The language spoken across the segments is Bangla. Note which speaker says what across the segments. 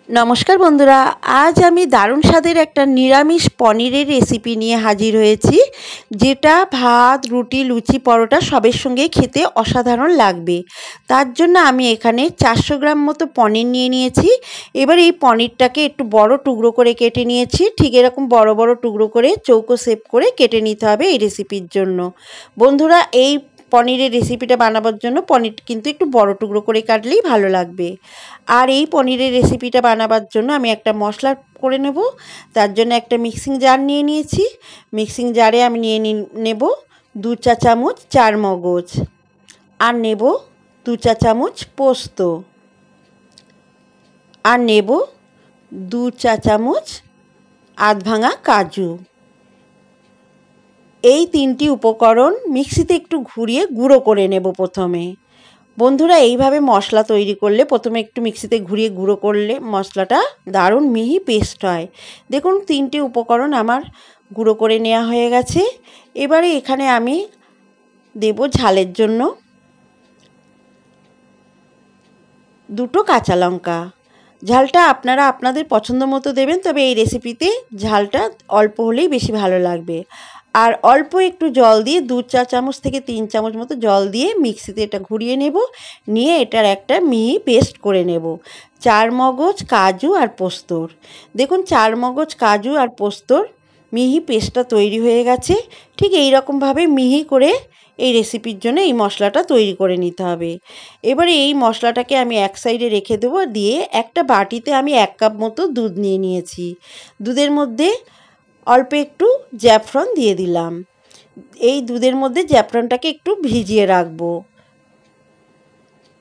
Speaker 1: নমস্কার বন্ধুরা, আজ আমি দারুণ স্বাদের একটা নিরামিষ পনিরের রেসিপি নিয়ে হাজির হয়েছি, যেটা ভাত, রুটি, লুচি, পরোটা সবের সঙ্গে খেতে অসাধারণ লাগবে। তার জন্য আমি এখানে 400 গ্রাম মতো পনির নিয়ে নিয়েছি। এবার এই পনিরটাকে একটু বড় টুকরো করে কেটে নিয়েছি। ঠিক এরকম বড় বড় টুকরো করে চৌকো শেপ করে কেটে নিতে হবে এই রেসিপির জন্য। বন্ধুরা, এই পনিরের রেসিপিটা বানাবার জন্য পনির কিন্তু একটু বড় টুকরো করে কাটলেই ভালো লাগবে। আর এই পনিরের রেসিপিটা বানাবার জন্য আমি একটা মশলা করে নেব। তার জন্য একটা মিক্সিং জার নিয়ে নিয়েছি। মিক্সিং জারে আমি নিয়ে নেব 2 চা চামচ চারমগজ, আর নেব 2 চা চামচ পোস্ত, আর নেব 2 চা চামচ আধ ভাঙা কাজু। এই তিনটি উপকরণ মিক্সিতে একটু ঘুরিয়ে গুঁড়ো করে নেব প্রথমে। বন্ধুরা, এইভাবে মশলা তৈরি করলে প্রথমে একটু মিক্সিতে ঘুরিয়ে গুঁড়ো করলে মশলাটা দারুণ মিহি পেস্ট হয়। দেখুন, তিনটে উপকরণ আমার গুঁড়ো করে নেওয়া হয়ে গেছে। এবারে এখানে আমি দেব ঝালের জন্য 2টো কাঁচা লঙ্কা। ঝালটা আপনারা আপনাদের পছন্দ মতো দেবেন, তবে এই রেসিপিতে ঝালটা অল্প হলেই বেশি ভালো লাগবে। আর অল্প একটু জল দিয়ে 2 চা চামচ থেকে 3 চামচ মতো জল দিয়ে মিক্সিতে এটা ঘুরিয়ে নেব, নিয়ে এটার একটা মিহি পেস্ট করে নেব চারমগজ, কাজু আর পোস্তর। দেখুন, চারমগজ, কাজু আর পোস্তর মিহি পেস্টটা তৈরি হয়ে গেছে। ঠিক এই রকমভাবে মিহি করে এই রেসিপির জন্য এই মশলাটা তৈরি করে নিতে হবে। এবারে এই মশলাটাকে আমি এক সাইডে রেখে দেবো। দিয়ে একটা বাটিতে আমি 1 কাপ মতো দুধ নিয়ে নিয়েছি। দুধের মধ্যে অল্প একটু জ্যাফরন দিয়ে দিলাম। এই দুধের মধ্যে জ্যাফরনটাকে একটু ভিজিয়ে রাখবো।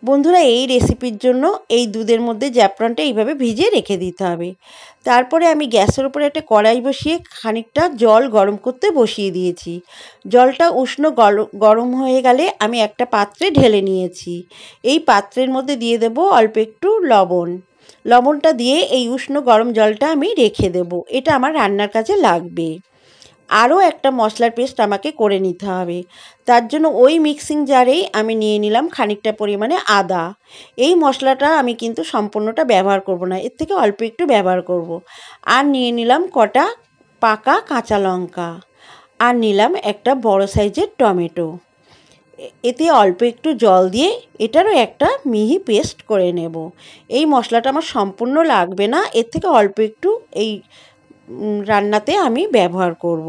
Speaker 1: বন্ধুরা, এই রেসিপির জন্য এই দুধের মধ্যে জ্যাফরনটা এইভাবে ভিজিয়ে রেখে দিতে হবে। তারপরে আমি গ্যাসের উপরে একটা কড়াই বসিয়ে খানিকটা জল গরম করতে বসিয়ে দিয়েছি। জলটা উষ্ণ গরম হয়ে গেলে আমি একটা পাত্রে ঢেলে নিয়েছি। এই পাত্রের মধ্যে দিয়ে দেব অল্প একটু লবণ। লবণটা দিয়ে এই উষ্ণ গরম জলটা আমি রেখে দেব। এটা আমার রান্নার কাজে লাগবে। আরও একটা মশলার পেস্ট আমাকে করে নিতে হবে। তার জন্য ওই মিক্সিং জারেই আমি নিয়ে নিলাম খানিকটা পরিমাণে আদা। এই মশলাটা আমি কিন্তু সম্পূর্ণটা ব্যবহার করব না, এর থেকে অল্প একটু ব্যবহার করব। আর নিয়ে নিলাম কটা পাকা কাঁচা লঙ্কা, আর নিলাম একটা বড় সাইজের টমেটো। এতে অল্প একটু জল দিয়ে এটারও একটা মিহি পেস্ট করে নেব। এই মশলাটা আমার সম্পূর্ণ লাগবে না, এর থেকে অল্প একটু এই রান্নাতে আমি ব্যবহার করব।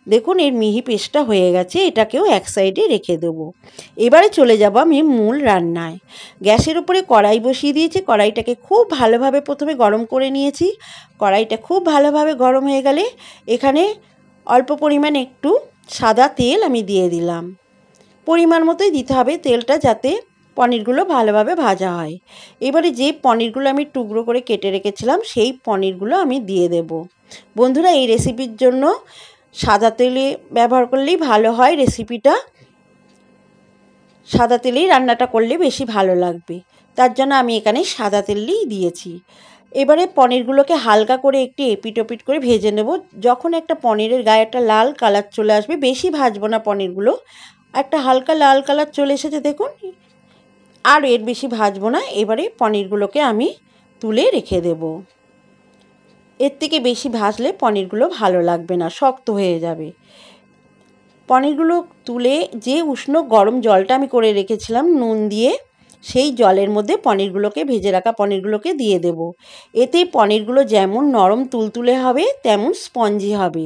Speaker 1: দেখুন, এর মিহি পেস্টটা হয়ে গেছে, এটাকেও এক সাইডে রেখে দেবো। এবারে চলে যাব আমি মূল রান্নায়। গ্যাসের উপরে কড়াই বসিয়ে দিয়েছি। কড়াইটাকে খুব ভালোভাবে প্রথমে গরম করে নিয়েছি। কড়াইটা খুব ভালোভাবে গরম হয়ে গেলে এখানে অল্প পরিমাণে একটু সাদা তেল আমি দিয়ে দিলাম। পরিমাণ মতোই দিতে হবে তেলটা, যাতে পনিরগুলো ভালোভাবে ভাজা হয়। এবারে যে পনিরগুলো আমি টুকরো করে কেটে রেখেছিলাম সেই পনিরগুলো আমি দিয়ে দেব। বন্ধুরা, এই রেসিপির জন্য সাদা তেলে ব্যবহার করলেই ভালো হয়। রেসিপিটা সাদা তেলেই রান্নাটা করলে বেশি ভালো লাগবে। তার জন্য আমি এখানে সাদা তেলই দিয়েছি। এবারে পনিরগুলোকে হালকা করে একটু এপিট ওপিট করে ভেজে নেব। যখন একটা পনিরের গায়ে একটা লাল কালার চলে আসবে, বেশি ভাজবো না পনিরগুলো, একটা হালকা লাল কালার চলে এসেছে দেখুন, আর এর বেশি ভাজবো না। এবারে পনিরগুলোকে আমি তুলে রেখে দেব। এর থেকে বেশি ভাজলে পনিরগুলো ভালো লাগবে না, শক্ত হয়ে যাবে। পনিরগুলো তুলে যে উষ্ণ গরম জলটা আমি করে রেখেছিলাম নুন দিয়ে, সেই জলের মধ্যে পনিরগুলোকে, ভেজে রাখা পনিরগুলোকে দিয়ে দেব। এতে পনিরগুলো যেমন নরম তুলতুলে হবে তেমন স্পঞ্জি হবে।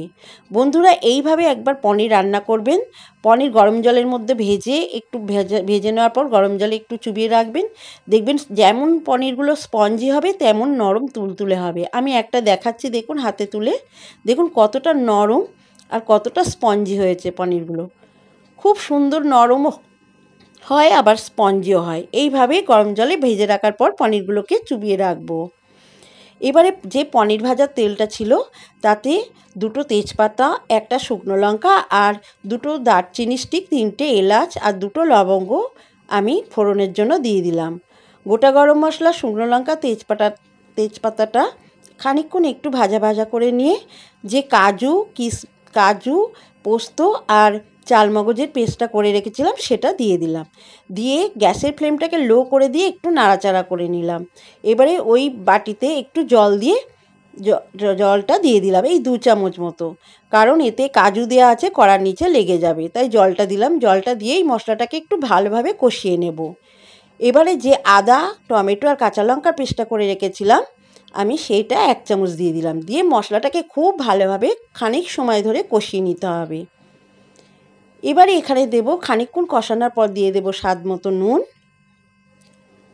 Speaker 1: বন্ধুরা, এইভাবে একবার পনির রান্না করবেন। পনির গরম জলের মধ্যে ভেজে একটু ভেজে নেওয়ার পর গরম জলে একটু চুবিয়ে রাখবেন। দেখবেন যেমন পনিরগুলো স্পঞ্জি হবে তেমন নরম তুলতুলে হবে। আমি একটা দেখাচ্ছি, দেখুন হাতে তুলে, দেখুন কতটা নরম আর কতটা স্পঞ্জি হয়েছে পনিরগুলো। খুব সুন্দর নরম হয়, আবার স্পঞ্জিও হয়। এইভাবে গরম জলে ভেজে রাখার পর পনিরগুলোকে চুবিয়ে রাখবো। এবারে যে পনির ভাজার তেলটা ছিল তাতে 2টো তেজপাতা, একটা শুকনো লঙ্কা আর 2টো দারচিনি স্টিক, 3টে এলাচ আর 2টো লবঙ্গ আমি ফোড়নের জন্য দিয়ে দিলাম। গোটা গরম মশলা, শুকনো লঙ্কা, তেজপাতাটা খানিকক্ষণ একটু ভাজা ভাজা করে নিয়ে যে কাজু, পোস্ত আর চালমগজের পেস্টটা করে রেখেছিলাম সেটা দিয়ে দিলাম। দিয়ে গ্যাসের ফ্লেমটাকে লো করে দিয়ে একটু নাড়াচাড়া করে নিলাম। এবারে ওই বাটিতে একটু জল দিয়ে জলটা দিয়ে দিলাম এই 2 চামচ মতো, কারণ এতে কাজু দেওয়া আছে, কড়ার নিচে লেগে যাবে, তাই জলটা দিলাম। জলটা দিয়েই মশলাটাকে একটু ভালোভাবে কষিয়ে নেব। এবারে যে আদা, টমেটো আর কাঁচা লঙ্কার পেস্টটা করে রেখেছিলাম আমি সেইটা 1 চামচ দিয়ে দিলাম। দিয়ে মশলাটাকে খুব ভালোভাবে খানিক সময় ধরে কষিয়ে নিতে হবে। এবারে এখানে দেব, খানিকক্ষণ কষানোর পর দিয়ে দেব স্বাদ মতো নুন,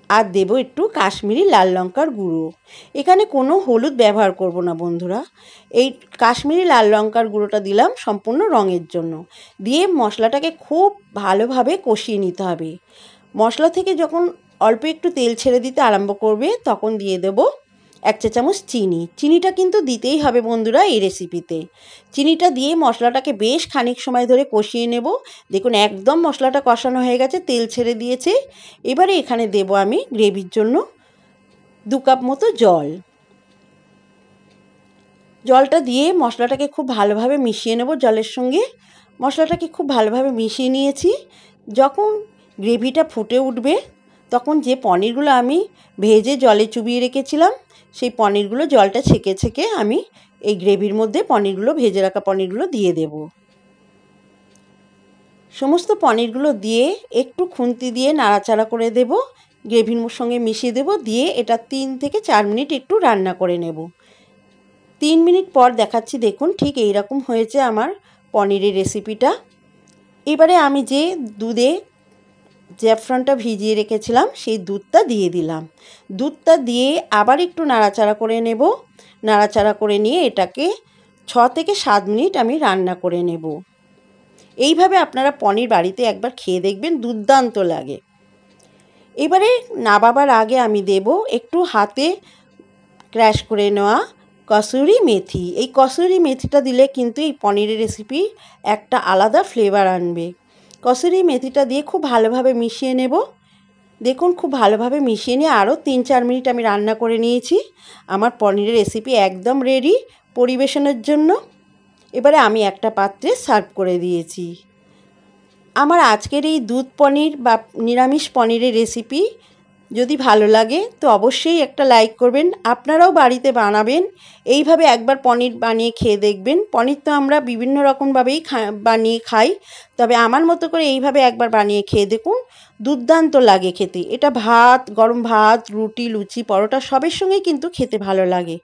Speaker 1: আর দেব একটু কাশ্মীরি লাল লঙ্কার গুঁড়ো। এখানে কোনো হলুদ ব্যবহার করব না বন্ধুরা, এই কাশ্মীরি লাল লঙ্কার গুঁড়োটা দিলাম সম্পূর্ণ রঙের জন্য। দিয়ে মশলাটাকে খুব ভালোভাবে কষিয়ে নিতে হবে। মশলা থেকে যখন অল্প একটু তেল ছেড়ে দিতে আরম্ভ করবে তখন দিয়ে দেব 1 চা চামচ চিনি। চিনিটা কিন্তু দিতেই হবে বন্ধুরা এই রেসিপিতে। চিনিটা দিয়ে মশলাটাকে বেশ খানিক সময় ধরে কষিয়ে নেব। দেখুন একদম মশলাটা কষানো হয়ে গেছে, তেল ছেড়ে দিয়েছে। এবারে এখানে দেব আমি গ্রেভির জন্য 2 কাপ মতো জল। জলটা দিয়ে মশলাটাকে খুব ভালোভাবে মিশিয়ে নেব জলের সঙ্গে। মশলাটাকে খুব ভালোভাবে মিশিয়ে নিয়েছি। যখন গ্রেভিটা ফুটে উঠবে তখন যে পনিরগুলো আমি ভেজে জলে চুবিয়ে রেখেছিলাম সেই পনিরগুলো জলটা ছেঁকে ছেঁকে আমি এই গ্রেভির মধ্যে পনিরগুলো, ভেজে রাখা পনিরগুলো দিয়ে দেব। সমস্ত পনিরগুলো দিয়ে একটু খুন্তি দিয়ে নাড়াচাড়া করে দেব, গ্রেভির সঙ্গে মিশিয়ে দেব। দিয়ে এটা 3 থেকে 4 মিনিট একটু রান্না করে নেব। 3 মিনিট পর দেখাচ্ছি, দেখুন ঠিক এই রকম হয়েছে আমার পনিরের রেসিপিটা। এবারে আমি যে দুধে জ্যাফরানটা ভিজিয়ে রেখেছিলাম সেই দুধটা দিয়ে দিলাম। দুধটা দিয়ে আবার একটু নাড়াচাড়া করে নেব। নাড়াচাড়া করে নিয়ে এটাকে 6 থেকে 7 মিনিট আমি রান্না করে নেব। এইভাবে আপনারা পনির বাড়িতে একবার খেয়ে দেখবেন, দুর্দান্ত লাগে। এবারে নামাবার আগে আমি দেব একটু হাতে ক্র্যাশ করে নেওয়া কসুরি মেথি। এই কসুরি মেথিটা দিলে কিন্তু এই পনিরের রেসিপি একটা আলাদা ফ্লেভার আনবে। কসুরি মেথিটা দিয়ে খুব ভালোভাবে মিশিয়ে নেব। দেখুন খুব ভালোভাবে মিশিয়ে নিয়ে আরও 3-4 মিনিট আমি রান্না করে নিয়েছি। আমার পনিরের রেসিপি একদম রেডি পরিবেশনের জন্য। এবারে আমি একটা পাত্রে সার্ভ করে দিয়েছি। আমার আজকের এই দুধ পনির বা নিরামিষ পনিরের রেসিপি যদি ভালো লাগে তো অবশ্যই একটা লাইক করবেন। আপনারাও বাড়িতে বানাবেন, এইভাবে একবার পনির বানিয়ে খেয়ে দেখবেন। পনির তো আমরা বিভিন্ন রকমভাবেই বানিয়ে খাই, তবে আমার মতো করে এইভাবে একবার বানিয়ে খেয়ে দেখুন, দুর্দান্ত লাগে খেতে। এটা ভাত, গরম ভাত, রুটি, লুচি, পরোটা সবের সঙ্গেই কিন্তু খেতে ভালো লাগে।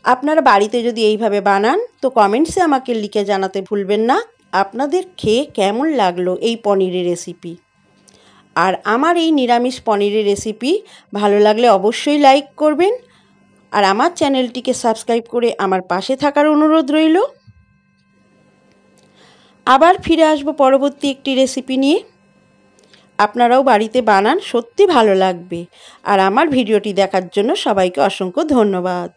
Speaker 1: আপনারা বাড়িতে যদি এইভাবে বানান তো কমেন্টসে আমাকে লিখে জানাতে ভুলবেন না আপনাদের খেয়ে কেমন লাগলো এই পনিরের রেসিপি। আর আমার এই নিরামিষ পনিরের রেসিপি ভালো লাগলে অবশ্যই লাইক করবেন, আর আমার চ্যানেলটিকে সাবস্ক্রাইব করে আমার পাশে থাকার অনুরোধ রইল। আবার ফিরে আসব পরবর্তী একটি রেসিপি নিয়ে। আপনারাও বাড়িতে বানান, সত্যি ভালো লাগবে। আর আমার ভিডিওটি দেখার জন্য সবাইকে অসংখ্য ধন্যবাদ।